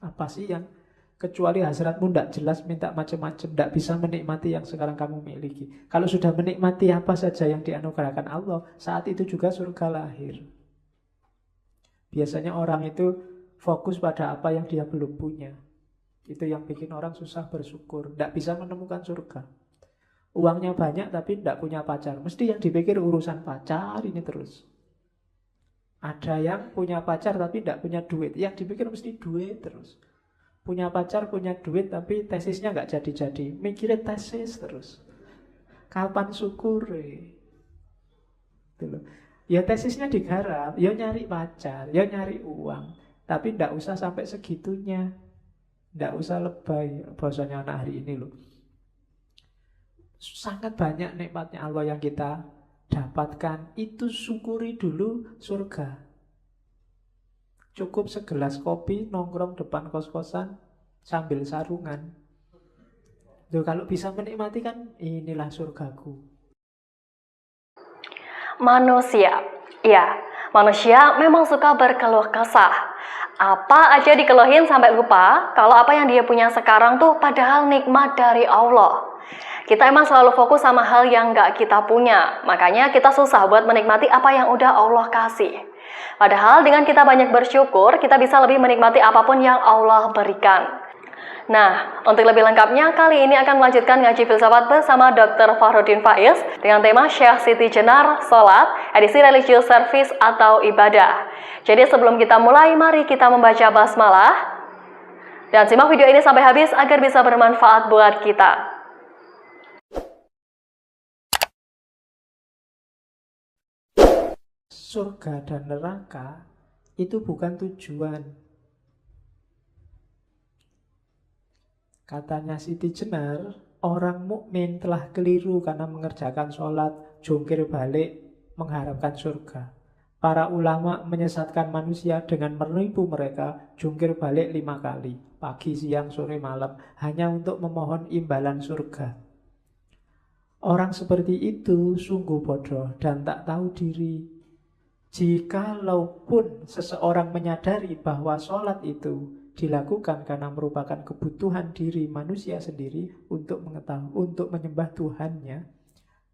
Apa sih yang kecuali hasratmu tidak jelas, minta macam-macam, tidak bisa menikmati yang sekarang kamu miliki. Kalau sudah menikmati apa saja yang dianugerahkan Allah, saat itu juga surga lahir. Biasanya orang itu fokus pada apa yang dia belum punya. Itu yang bikin orang susah bersyukur, tidak bisa menemukan surga. Uangnya banyak tapi tidak punya pacar, mesti yang dipikir urusan pacar ini terus. Ada yang punya pacar tapi tidak punya duit, yang dipikir mesti duit terus. Punya pacar, punya duit, tapi tesisnya nggak jadi-jadi. Mikirin tesis terus. Kapan syukur? Gitu loh. Ya tesisnya digarap, ya nyari pacar, ya nyari uang. Tapi nggak usah sampai segitunya. Nggak usah lebay. Bahasanya anak hari ini loh. Sangat banyak nikmatnya Allah yang kita dapatkan. Itu syukuri dulu surga. Cukup segelas kopi, nongkrong depan kos-kosan, sambil sarungan. Loh, kalau bisa menikmati kan inilah surgaku. Manusia, ya, manusia memang suka berkeluh kesah. Apa aja dikeluhin sampai lupa kalau apa yang dia punya sekarang tuh padahal nikmat dari Allah. Kita emang selalu fokus sama hal yang nggak kita punya, makanya kita susah buat menikmati apa yang udah Allah kasih. Padahal dengan kita banyak bersyukur, kita bisa lebih menikmati apapun yang Allah berikan. Nah, untuk lebih lengkapnya, kali ini akan melanjutkan ngaji filsafat bersama Dr. Fahrudin Faiz dengan tema Syekh Siti Jenar, Salat, edisi religious service atau ibadah. Jadi sebelum kita mulai, mari kita membaca basmalah dan simak video ini sampai habis agar bisa bermanfaat buat kita. Surga dan neraka itu bukan tujuan. Katanya Siti Jenar, orang mukmin telah keliru karena mengerjakan sholat, jungkir balik, mengharapkan surga. Para ulama menyesatkan manusia dengan menipu mereka, jungkir balik 5 kali, pagi, siang, sore, malam, hanya untuk memohon imbalan surga. Orang seperti itu sungguh bodoh dan tak tahu diri. Jikalaupun seseorang menyadari bahwa sholat itu dilakukan karena merupakan kebutuhan diri manusia sendiri untuk mengetahui, untuk menyembah Tuhannya,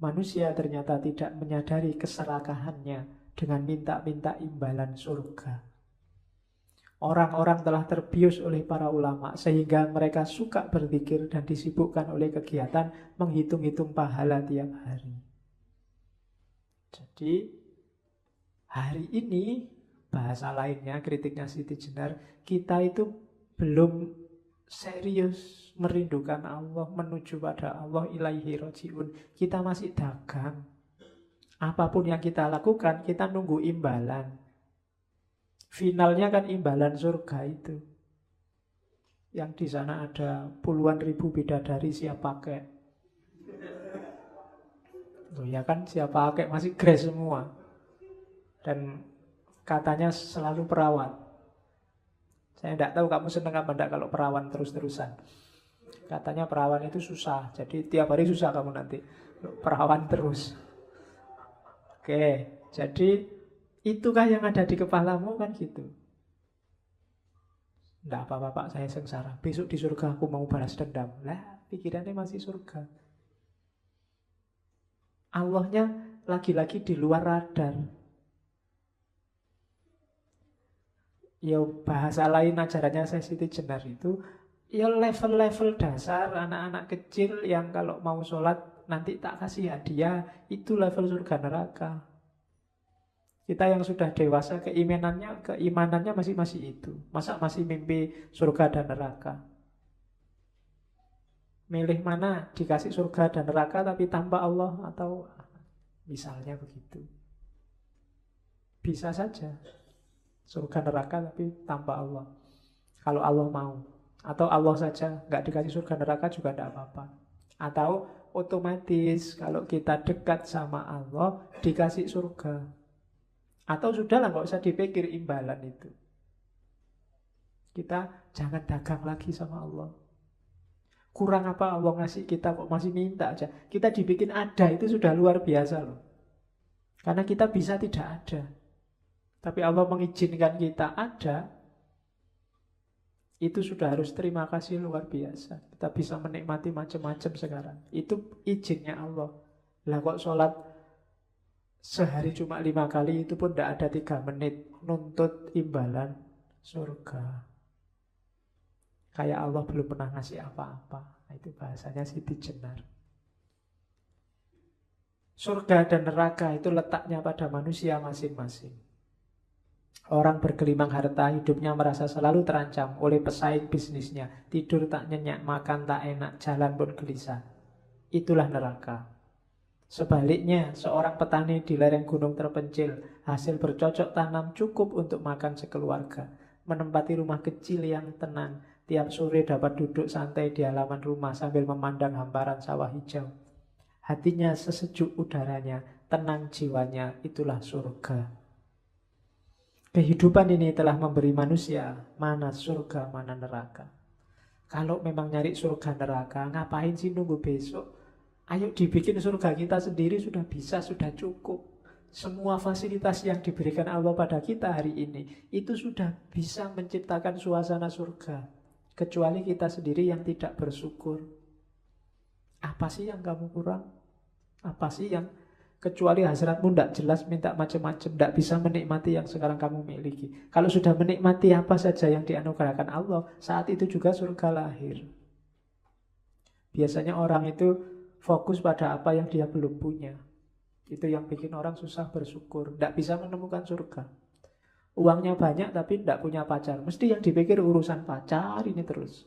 manusia ternyata tidak menyadari keserakahannya dengan minta-minta imbalan surga. Orang-orang telah terbius oleh para ulama sehingga mereka suka berzikir dan disibukkan oleh kegiatan menghitung-hitung pahala tiap hari. Jadi hari ini, bahasa lainnya, kritiknya Siti Jenar, kita itu belum serius merindukan Allah, menuju pada Allah, ilaihi rojiun. Kita masih dagang. Apapun yang kita lakukan, kita nunggu imbalan. Finalnya kan imbalan surga itu. Yang di sana ada puluhan ribu bidadari siap pakai. Loh ya kan, siap pakai, masih grace semua. Dan katanya selalu perawan. Saya tidak tahu kamu senang apa enggak kalau perawan terus-terusan. Katanya perawan itu susah, jadi tiap hari susah kamu nanti. Perawan terus. Oke, jadi itukah yang ada di kepalamu kan gitu. Tidak apa-apa Pak, saya sengsara. Besok di surga aku mau balas dendam. Lah, pikirannya masih surga. Allahnya lagi-lagi di luar radar. Ya bahasa lain ajarannya saya Siti Jenar itu, ya level-level dasar anak-anak kecil yang kalau mau sholat nanti tak kasih hadiah, itu level surga neraka. Kita yang sudah dewasa keimanannya masih itu. Masa masih mimpi surga dan neraka? Milih mana, dikasih surga dan neraka tapi tanpa Allah, atau misalnya begitu. Bisa saja surga neraka tapi tanpa Allah, kalau Allah mau. Atau Allah saja nggak dikasih surga neraka juga tidak apa-apa. Atau otomatis kalau kita dekat sama Allah dikasih surga. Atau sudahlah, nggak usah dipikir imbalan itu. Kita jangan dagang lagi sama Allah. Kurang apa Allah ngasih kita kok masih minta aja. Kita dibikin ada itu sudah luar biasa loh. Karena kita bisa tidak ada, tapi Allah mengizinkan kita ada. Itu sudah harus terima kasih luar biasa. Kita bisa menikmati macam-macam sekarang. Itu izinnya Allah. Lah kok sholat sehari cuma 5 kali, itu pun tidak ada 3 menit. Nuntut imbalan surga. Kayak Allah belum pernah ngasih apa-apa. Nah, itu bahasanya Siti Jenar. Surga dan neraka itu letaknya pada manusia masing-masing. Orang bergelimang harta, hidupnya merasa selalu terancam oleh pesaing bisnisnya. Tidur tak nyenyak, makan tak enak, jalan pun gelisah. Itulah neraka. Sebaliknya, seorang petani di lereng gunung terpencil, hasil bercocok tanam cukup untuk makan sekeluarga. Menempati rumah kecil yang tenang, tiap sore dapat duduk santai di halaman rumah sambil memandang hamparan sawah hijau. Hatinya sesejuk udaranya, tenang jiwanya, itulah surga. Kehidupan ini telah memberi manusia mana surga, mana neraka. Kalau memang nyari surga neraka, ngapain sih nunggu besok? Ayo dibikin surga kita sendiri, sudah bisa, sudah cukup. Semua fasilitas yang diberikan Allah pada kita hari ini, itu sudah bisa menciptakan suasana surga. Kecuali kita sendiri yang tidak bersyukur. Apa sih yang kamu kurang? Apa sih yang kecuali hasratmu tidak jelas, minta macam-macam, tidak bisa menikmati yang sekarang kamu miliki. Kalau sudah menikmati apa saja yang dianugerahkan Allah, saat itu juga surga lahir. Biasanya orang itu fokus pada apa yang dia belum punya. Itu yang bikin orang susah bersyukur, tidak bisa menemukan surga. Uangnya banyak tapi tidak punya pacar, mesti yang dipikir urusan pacar ini terus.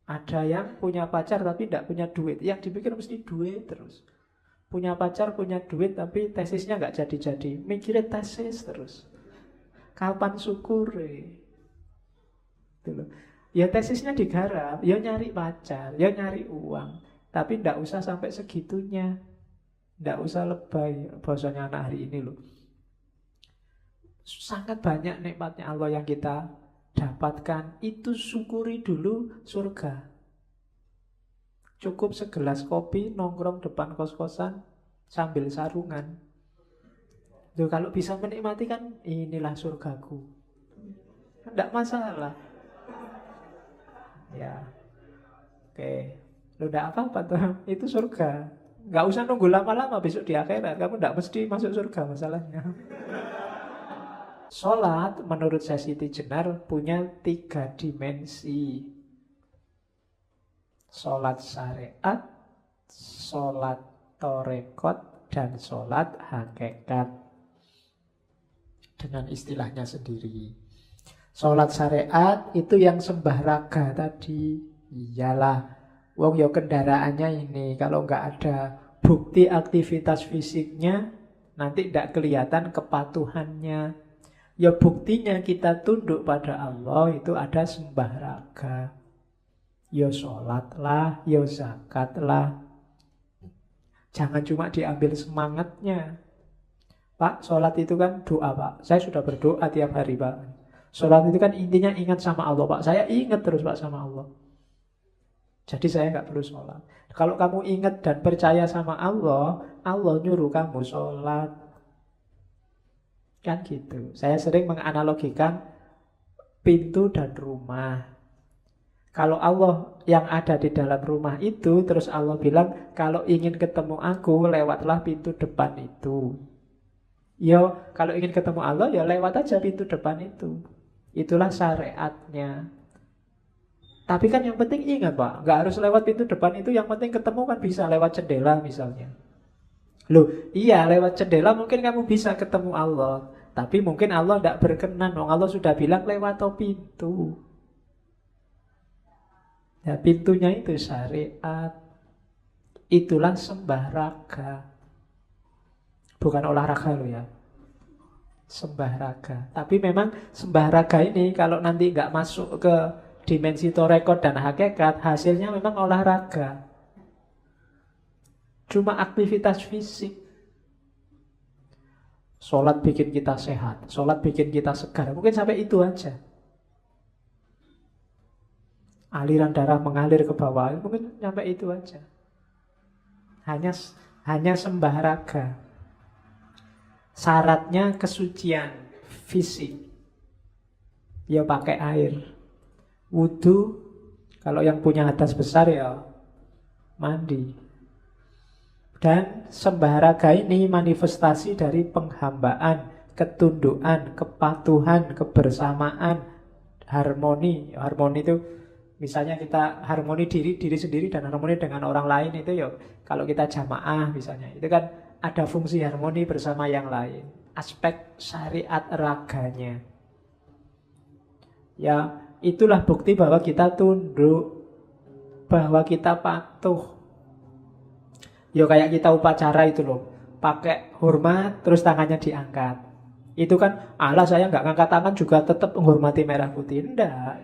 Ada yang punya pacar tapi tidak punya duit, yang dipikir mesti duit terus. Punya pacar, punya duit, tapi tesisnya nggak jadi-jadi. Mikirin tesis terus. Kapan syukur? Ya tesisnya digarap, ya nyari pacar, ya nyari uang. Tapi nggak usah sampai segitunya. Nggak usah lebay. Bahasanya anak hari ini loh. Sangat banyak nikmatnya Allah yang kita dapatkan. Itu syukuri dulu surga. Cukup segelas kopi, nongkrong depan kos-kosan sambil sarungan. Tuh, kalau bisa menikmati kan inilah surgaku. Tidak masalah. Ya, oke. Lu tidak apa-apa tuh. Itu surga. Nggak usah nunggu lama-lama besok di akhirat. Kamu tidak mesti masuk surga masalahnya. Sholat menurut Siti Jenar punya 3 dimensi. Sholat syariat, sholat torekot, dan sholat hakikat. Dengan istilahnya sendiri. Sholat syariat itu yang sembah raga tadi. Iyalah, wong yo kendaraannya ini. Kalau nggak ada bukti aktivitas fisiknya, nanti tidak kelihatan kepatuhannya. Ya buktinya kita tunduk pada Allah itu ada sembah raga. Ya sholat lah, ya zakat lah. Jangan cuma diambil semangatnya. Pak, sholat itu kan doa Pak. Saya sudah berdoa tiap hari Pak. Sholat itu kan intinya ingat sama Allah Pak. Saya ingat terus Pak sama Allah. Jadi saya nggak perlu sholat. Kalau kamu ingat dan percaya sama Allah, Allah nyuruh kamu sholat. Kan gitu. Saya sering menganalogikan pintu dan rumah. Kalau Allah yang ada di dalam rumah itu, terus Allah bilang, kalau ingin ketemu aku, lewatlah pintu depan itu. Yo, kalau ingin ketemu Allah, ya lewat aja pintu depan itu. Itulah syariatnya. Tapi kan yang penting ingat Pak, nggak harus lewat pintu depan itu, yang penting ketemu kan bisa lewat jendela misalnya. Loh, iya lewat jendela mungkin kamu bisa ketemu Allah. Tapi mungkin Allah tidak berkenan, Allah sudah bilang lewat pintu. Ya, pintunya itu syariat. Itulah sembah raga. Bukan olahraga loh ya. Sembah raga. Tapi memang sembah raga ini kalau nanti nggak masuk ke dimensi torekot dan hakikat, hasilnya memang olahraga. Cuma aktivitas fisik. Sholat bikin kita sehat, sholat bikin kita segar. Mungkin sampai itu aja. Aliran darah mengalir ke bawah, mungkin sampai itu aja. Hanya sembah raga. Syaratnya kesucian fisik. Ya pakai air. Wudu, kalau yang punya hadas besar ya mandi. Dan sembahraga ini manifestasi dari penghambaan, ketundukan, kepatuhan, kebersamaan, harmoni. Harmoni itu misalnya kita harmoni diri sendiri dan harmoni dengan orang lain itu ya kalau kita jamaah misalnya itu kan ada fungsi harmoni bersama yang lain. Aspek syariat raganya. Ya, itulah bukti bahwa kita tunduk, bahwa kita patuh. Ya kayak kita upacara itu loh, pakai hormat terus tangannya diangkat. Itu kan, alah saya nggak ngangkat tangan juga tetap menghormati merah putih. Enggak,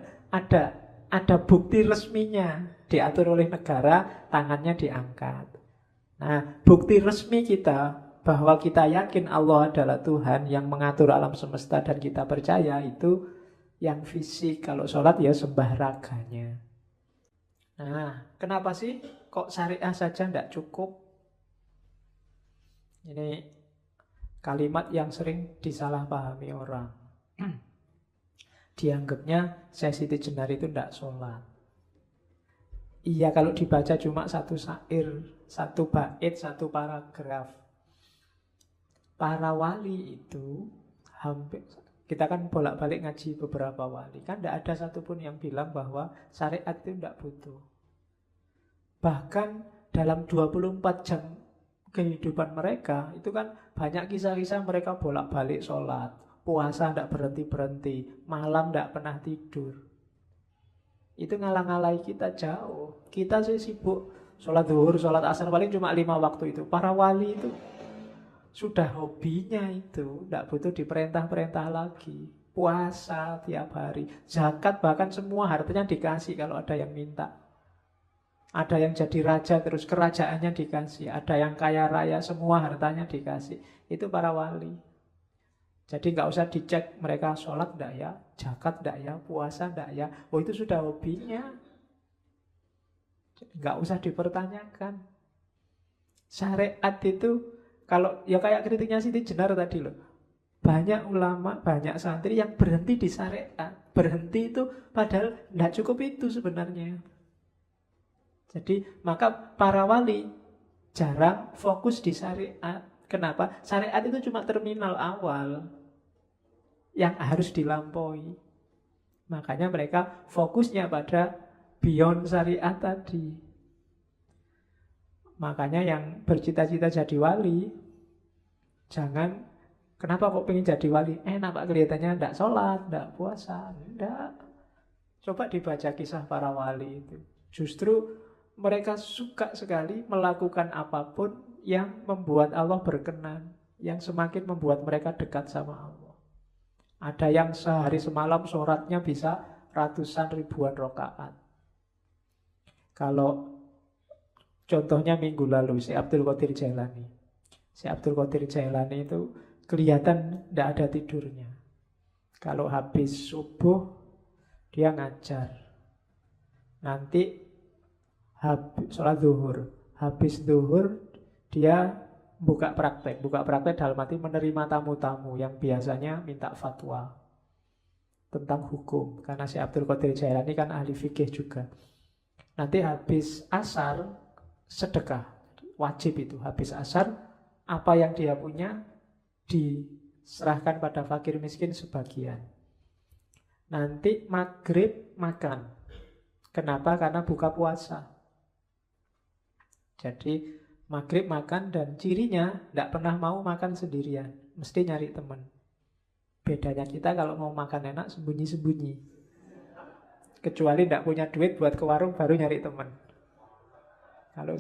ada bukti resminya, diatur oleh negara, tangannya diangkat. Nah, bukti resmi kita bahwa kita yakin Allah adalah Tuhan yang mengatur alam semesta dan kita percaya itu yang fisik. Kalau sholat ya sembah raganya. Nah, kenapa sih kok syariah saja tidak cukup? Ini kalimat yang sering disalahpahami orang. Dianggapnya Syekh Siti Jenar itu tidak sholat. Iya, kalau dibaca cuma satu syair, satu bait, satu paragraf. Para wali itu hampir, kita kan bolak-balik ngaji beberapa wali, kan tidak ada satupun yang bilang bahwa syariat itu tidak butuh. Bahkan dalam 24 jam kehidupan mereka, itu kan banyak kisah-kisah mereka bolak-balik sholat, puasa tidak berhenti-berhenti, malam tidak pernah tidur. Itu ngalang-ngalai kita jauh. Kita sih sibuk sholat zuhur, sholat asar, paling cuma 5 waktu itu. Para wali itu sudah hobinya itu, tidak butuh diperintah-perintah lagi. Puasa tiap hari, zakat bahkan semua hartanya dikasih kalau ada yang minta. Ada yang jadi raja terus kerajaannya dikasih, ada yang kaya raya semua hartanya dikasih. Itu para wali. Jadi nggak usah dicek mereka sholat enggak ya, zakat enggak ya, puasa enggak ya. Oh itu sudah hobinya. Nggak usah dipertanyakan. Syariat itu kalau ya kayak kritiknya Siti Jenar tadi loh. Banyak ulama, banyak santri yang berhenti di syariat. Berhenti itu padahal enggak cukup itu sebenarnya. Jadi maka para wali jarang fokus di syariat. Kenapa? Syariat itu cuma terminal awal yang harus dilampaui. Makanya mereka fokusnya pada beyond syariat tadi. Makanya yang bercita-cita jadi wali, jangan, kenapa kok pengen jadi wali? Enak Pak, kelihatannya enggak sholat, enggak puasa. Enggak. Coba dibaca kisah para wali itu. Justru mereka suka sekali melakukan apapun yang membuat Allah berkenan, yang semakin membuat mereka dekat sama Allah. Ada yang sehari semalam sholatnya bisa ratusan ribuan rakaat. Kalau contohnya minggu lalu, Syekh Abdul Qadir Jailani. Syekh Abdul Qadir Jailani itu kelihatan tidak ada tidurnya. Kalau habis subuh, dia ngajar. Nanti sholat zuhur, habis zuhur dia buka praktek dalam arti menerima tamu-tamu yang biasanya minta fatwa tentang hukum, karena si Abdul Qadir Jailani kan ahli fikih juga. Nanti habis asar sedekah, wajib itu habis asar apa yang dia punya diserahkan pada fakir miskin sebagian. Nanti maghrib makan. Kenapa? Karena buka puasa. Jadi maghrib makan dan cirinya tidak pernah mau makan sendirian, mesti nyari teman. Bedanya kita kalau mau makan enak sembunyi-sembunyi. Kecuali tidak punya duit buat ke warung baru nyari teman. Kalau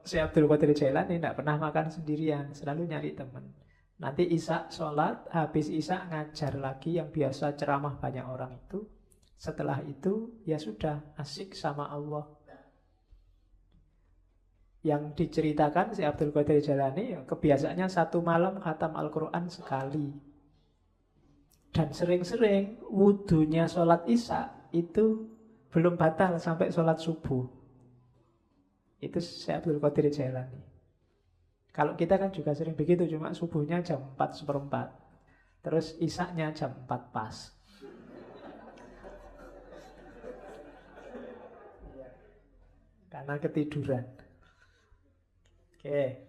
saya Abdul Qadir Jailani tidak pernah makan sendirian, selalu nyari teman. Nanti isya sholat, habis isya ngajar lagi yang biasa ceramah banyak orang itu. Setelah itu ya sudah asik sama Allah. Yang diceritakan si Abdul Qadir Jailani ya, kebiasaannya satu malam khatam Al-Quran sekali. Dan sering-sering wudunya sholat isya itu belum batal sampai sholat subuh. Itu si Abdul Qadir Jailani. Kalau kita kan juga sering begitu, cuma subuhnya jam 4:15. Terus isya-nya jam 4 pas. karena ketiduran. Oke.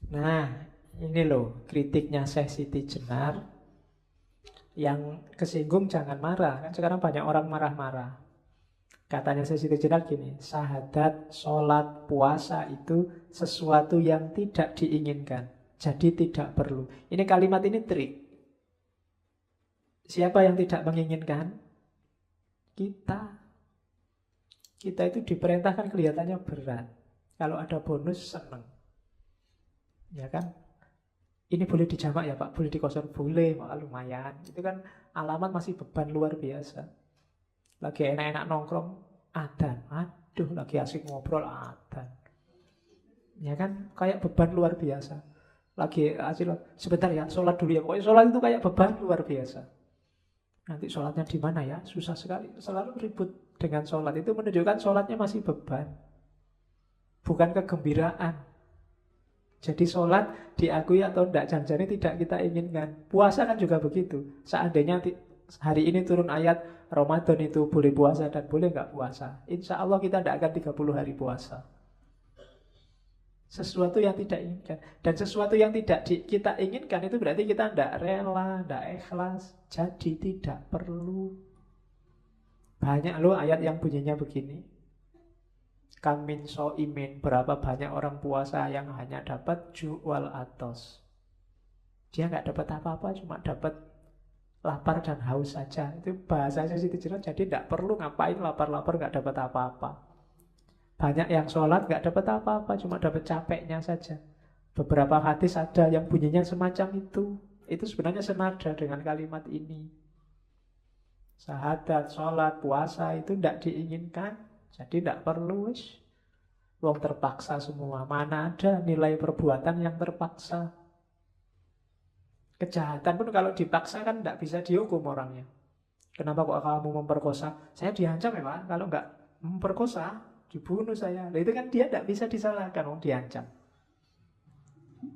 Nah, ini loh kritiknya Syekh Siti Jenar. Yang kesinggung jangan marah. Kan sekarang banyak orang marah-marah. Katanya Syekh Siti Jenar gini, syahadat, sholat, puasa itu sesuatu yang tidak diinginkan. Jadi tidak perlu. Ini kalimat ini trik. Siapa yang tidak menginginkan? Kita. Kita itu diperintahkan kelihatannya berat. Kalau ada bonus seneng. Ya kan? Ini boleh dijamak ya Pak, boleh dikosor, boleh, lumayan. Itu kan alamat masih beban luar biasa. Lagi enak-enak nongkrong, adzan. Aduh, lagi asik ngobrol, adzan. Ya kan, kayak beban luar biasa. Lagi asik, sebentar ya, sholat dulu ya. Pokoknya sholat itu kayak beban luar biasa. Nanti sholatnya di mana ya? Susah sekali. Selalu ribut dengan sholat. Itu menunjukkan sholatnya masih beban. Bukan kegembiraan. Jadi sholat diakui atau tidak, jangan-jangan tidak kita inginkan. Puasa kan juga begitu. Seandainya hari ini turun ayat Ramadan itu boleh puasa dan boleh nggak puasa, insya Allah kita tidak akan 30 hari puasa. Sesuatu yang tidak inginkan. Dan sesuatu yang tidak kita inginkan itu berarti kita tidak rela, tidak ikhlas. Jadi tidak perlu. Banyak loh ayat yang bunyinya begini. Kamin so'imin, berapa banyak orang puasa yang hanya dapat ju'wal atos. Dia nggak dapat apa-apa, cuma dapat lapar dan haus saja. Itu bahasanya Siti Jenar, jadi tidak perlu ngapain lapar-lapar nggak dapat apa-apa. Banyak yang sholat nggak dapat apa-apa, cuma dapat capeknya saja. Beberapa hadis ada yang bunyinya semacam itu. Itu sebenarnya senada dengan kalimat ini. Syahadat, sholat, puasa itu tidak diinginkan. Jadi tidak perlu, wong terpaksa semua. Mana ada nilai perbuatan yang terpaksa. Kejahatan pun kalau dipaksa kan tidak bisa dihukum orangnya. Kenapa kok kamu memperkosa? Saya diancam ya Pak, kalau nggak memperkosa, dibunuh saya. Nah, itu kan dia tidak bisa disalahkan, wong diancam.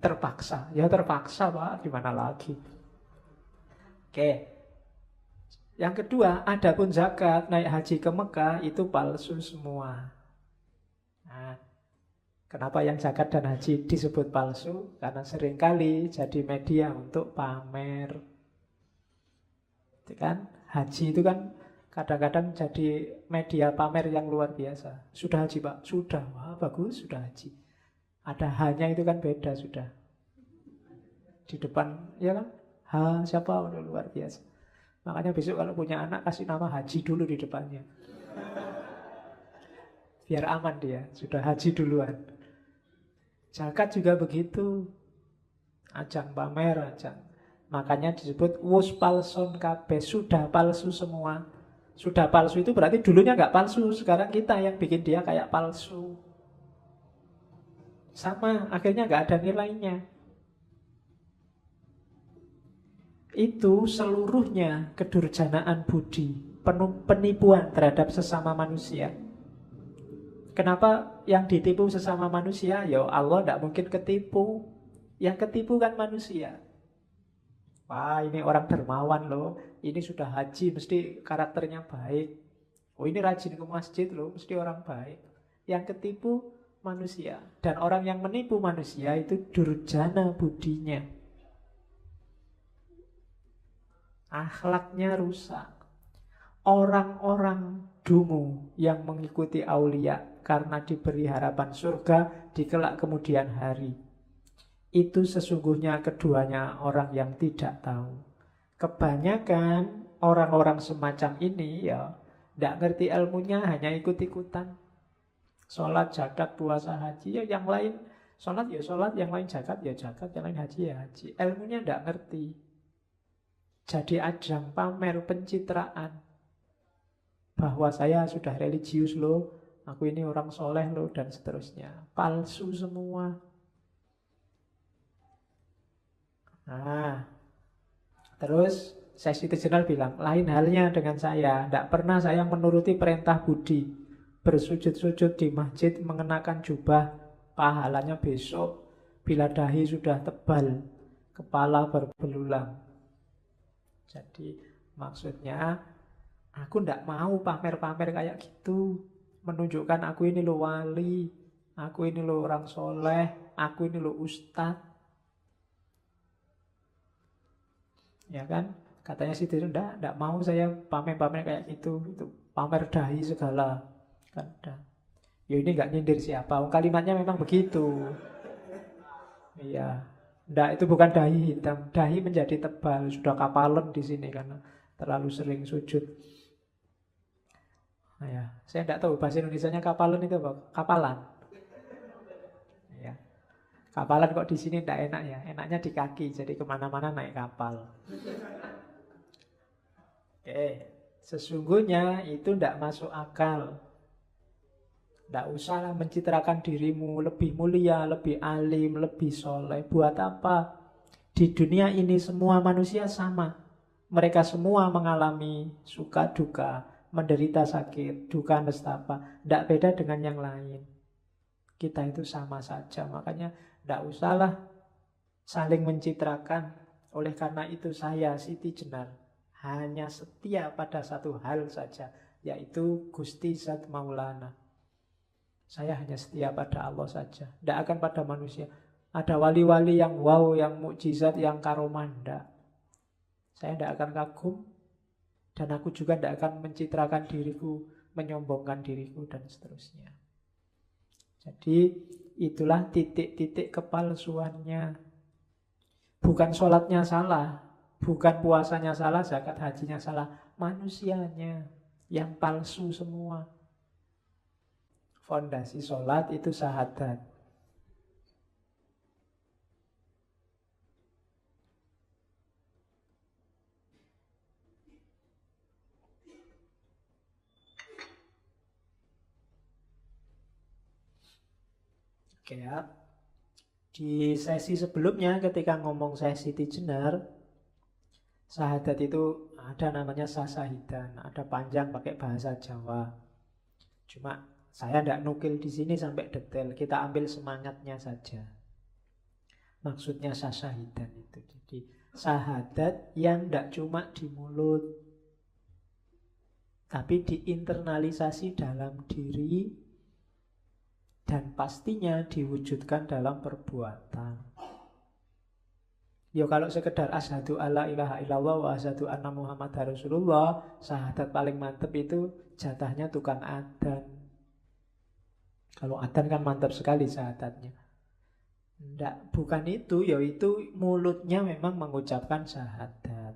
Terpaksa, ya terpaksa Pak, gimana lagi. Oke. Yang kedua, adapun zakat, naik haji ke Mekah itu palsu semua. Nah, kenapa yang zakat dan haji disebut palsu? Karena seringkali jadi media untuk pamer. Itu kan, haji itu kan kadang-kadang jadi media pamer yang luar biasa. Sudah haji Pak? Sudah. Wah, bagus, sudah haji. Ada hanya itu kan beda sudah. Di depan, ya kan? Siapa? Udah luar biasa. Makanya besok kalau punya anak kasih nama Haji dulu di depannya. Biar aman dia, sudah haji duluan. Zakat juga begitu. Ajang pamer, ajang. Makanya disebut wus palson kabeh, sudah palsu semua. Sudah palsu itu berarti dulunya nggak palsu, sekarang kita yang bikin dia kayak palsu. Sama, akhirnya nggak ada nilainya. Itu seluruhnya kedurjanaan budi, penipuan terhadap sesama manusia. Kenapa yang ditipu sesama manusia? Ya Allah tidak mungkin ketipu. Yang ketipu kan manusia. Wah, ini orang dermawan loh. Ini sudah haji, mesti karakternya baik. Oh, ini rajin ke masjid loh, mesti orang baik. Yang ketipu manusia. Dan orang yang menipu manusia itu durjana budinya. Akhlaknya rusak. Orang-orang dungu yang mengikuti aulia karena diberi harapan surga di kelak kemudian hari, itu sesungguhnya keduanya orang yang tidak tahu. Kebanyakan orang-orang semacam ini ya tidak ngerti ilmunya, hanya ikut-ikutan. Sholat, zakat, puasa, haji, ya yang lain sholat ya sholat, yang lain zakat ya zakat, yang lain haji ya haji. Ilmunya tidak ngerti. Jadi ajang pamer pencitraan bahwa saya sudah religius loh, aku ini orang soleh loh, dan seterusnya. Palsu semua. Nah, terus Syekh Siti Jenar bilang, lain halnya dengan saya. Tidak pernah saya menuruti perintah budi. Bersujud-sujud di masjid mengenakan jubah, pahalanya besok bila dahi sudah tebal, kepala berbelulang. Jadi maksudnya aku tidak mau pamer-pamer kayak gitu. menunjukkan aku ini lo wali, aku ini lo orang soleh, aku ini lo ustadz. Ya kan? Katanya sih enggak mau saya pamer-pamer kayak gitu. Itu pamer dahi segala. Kan enggak. Ya ini enggak nyindir siapa. Kalimatnya memang begitu. Iya. Enggak, itu bukan dahi hitam. Dahi menjadi tebal. Sudah kapalan di sini karena terlalu sering sujud. Nah, ya. Saya enggak tahu bahasa Indonesianya kapalan itu apa? Kapalan. Ya. Kapalan kok di sini enggak enak ya. Enaknya di kaki. Jadi kemana-mana naik kapal. Oke. Sesungguhnya itu enggak masuk akal. Tidak usah mencitrakan dirimu lebih mulia, lebih alim, lebih soleh. Buat apa? Di dunia ini semua manusia sama. Mereka semua mengalami suka duka, menderita sakit, duka nestapa. Tidak beda dengan yang lain. Kita itu sama saja. Makanya tidak usahlah saling mencitrakan. Oleh karena itu saya, Siti Jenar, hanya setia pada satu hal saja, yaitu Gusti Zat Maulana. Saya hanya setia pada Allah saja, tidak akan pada manusia. Ada wali-wali yang wow, yang mukjizat, yang karomah, tidak. Saya tidak akan kagum, dan aku juga tidak akan mencitrakan diriku, menyombongkan diriku, dan seterusnya. Jadi itulah titik-titik kepalsuannya. Bukan sholatnya salah, bukan puasanya salah, zakat hajinya salah, manusianya yang palsu semua. Fondasi sholat itu syahadat. Oke ya. Di sesi sebelumnya ketika ngomong sesi Jenar, syahadat itu ada namanya sasahidan, ada panjang pakai bahasa Jawa. Cuma saya tidak nukil di sini sampai detail, kita ambil semangatnya saja. Maksudnya sasahidan itu. Jadi syahadat yang tidak cuma di mulut, tapi diinternalisasi dalam diri dan pastinya diwujudkan dalam perbuatan. Ya kalau sekedar asyhadu alla ilaha illallah wa asyhadu anna muhammadar rasulullah, syahadat paling mantep itu jatahnya tukang adzan. Kalau adzan kan mantap sekali syahadatnya. Enggak, bukan itu, yaitu mulutnya memang mengucapkan syahadat.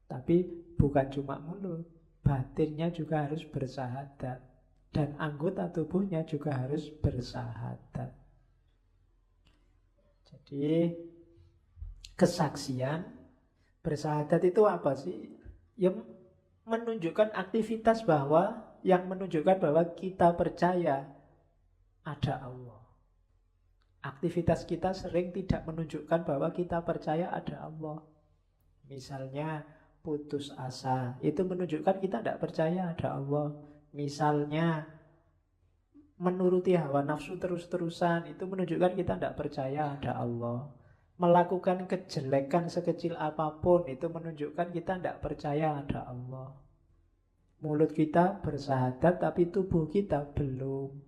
Tapi bukan cuma mulut, batinnya juga harus bersyahadat. Dan anggota tubuhnya juga harus bersyahadat. Jadi kesaksian bersyahadat itu apa sih? Yang menunjukkan aktivitas bahwa, yang menunjukkan bahwa kita percaya ada Allah. Aktivitas kita sering tidak menunjukkan bahwa kita percaya ada Allah. Misalnya putus asa, itu menunjukkan kita tidak percaya ada Allah. Misalnya menuruti hawa nafsu terus-terusan, itu menunjukkan kita tidak percaya ada Allah. Melakukan kejelekan sekecil apapun, itu menunjukkan kita tidak percaya ada Allah. Mulut kita bersyahadat, tapi tubuh kita belum.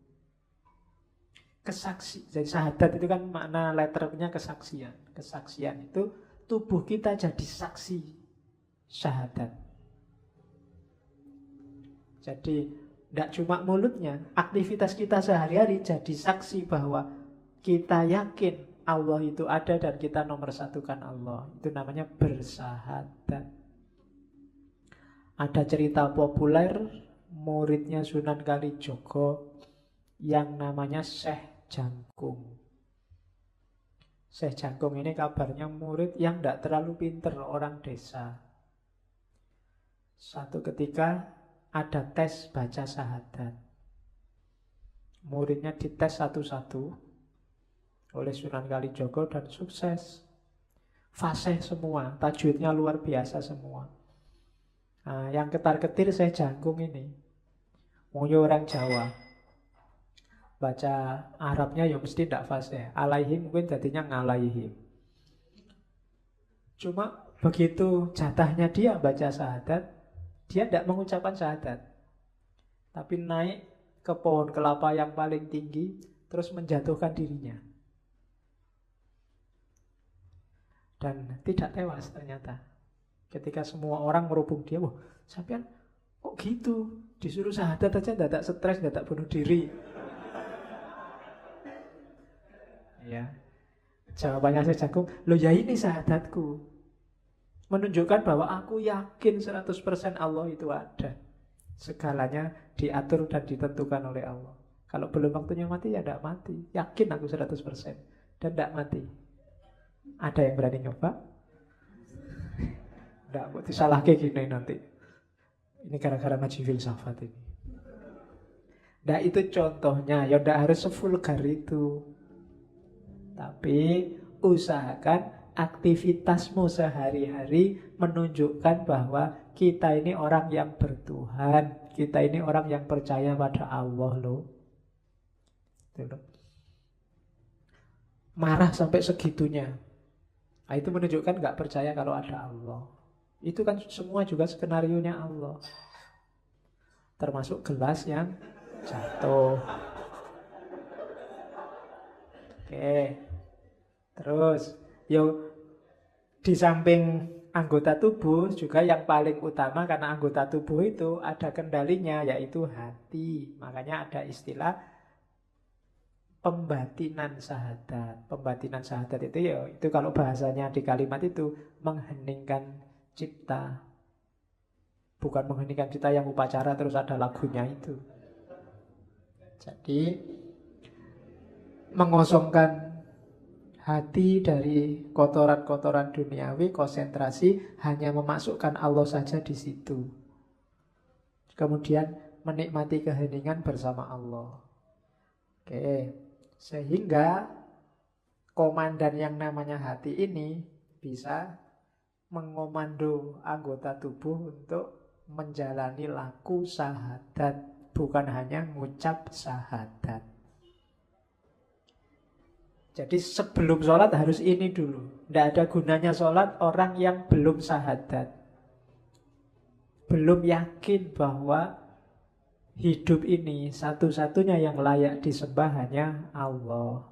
Kesaksi, jadi syahadat itu kan makna letternya kesaksian. Kesaksian itu tubuh kita jadi saksi syahadat. Jadi tidak cuma mulutnya, aktivitas kita sehari-hari jadi saksi bahwa kita yakin Allah itu ada dan kita nomor satukan Allah. Itu namanya bersyahadat. Ada cerita populer muridnya Sunan Kalijogo yang namanya Syekh Jangkung. Syekh Jangkung ini kabarnya murid yang tidak terlalu pinter, orang desa. Satu ketika ada tes baca syahadat. Muridnya dites satu-satu oleh Sunan Kalijogo dan sukses. Fasih semua, tajwidnya luar biasa semua. Nah, yang ketar-ketir Syekh Jangkung ini, mungkin orang Jawa. Baca Arabnya ya mesti tidak fasih. Alaihim mungkin jadinya ngalaihim. Cuma begitu jatahnya dia baca syahadat, dia tidak mengucapkan syahadat, tapi naik ke pohon kelapa yang paling tinggi, terus menjatuhkan dirinya. Dan tidak tewas ternyata. Ketika semua orang merubung dia, wah, sampean kok gitu? Disuruh syahadat aja tidak stres, tidak bunuh diri. Ya, jawabannya si jagung, loh ya ini syahadatku. Menunjukkan bahwa aku yakin 100% Allah itu ada. Segalanya diatur dan ditentukan oleh Allah. Kalau belum waktunya mati, ya tidak mati. Yakin aku 100%. Dan tidak mati. Ada yang berani nyoba? Tidak, mau disalah kayak gini nanti. Ini gara-gara ngaji filsafat ini. Nah itu contohnya. Ya tidak harus sevulgar itu. Tapi usahakan aktivitasmu sehari-hari menunjukkan bahwa kita ini orang yang bertuhan, kita ini orang yang percaya pada Allah loh. Marah sampai segitunya, nah, itu menunjukkan nggak percaya kalau ada Allah. Itu kan semua juga skenarionya Allah. Termasuk gelas yang jatuh. Oke. Terus yo di samping anggota tubuh juga yang paling utama, karena anggota tubuh itu ada kendalinya, yaitu hati. Makanya ada istilah pembatinan syahadat. Pembatinan syahadat itu ya, itu kalau bahasanya di kalimat itu mengheningkan cipta. Bukan mengheningkan cipta yang upacara terus ada lagunya itu. Jadi mengosongkan hati dari kotoran-kotoran duniawi, konsentrasi hanya memasukkan Allah saja di situ. Kemudian menikmati keheningan bersama Allah. Oke, sehingga komandan yang namanya hati ini bisa mengomando anggota tubuh untuk menjalani laku syahadat, bukan hanya ngucap syahadat. Jadi sebelum sholat harus ini dulu. Tidak ada gunanya sholat orang yang belum syahadat, belum yakin bahwa hidup ini satu-satunya yang layak disembah hanya Allah.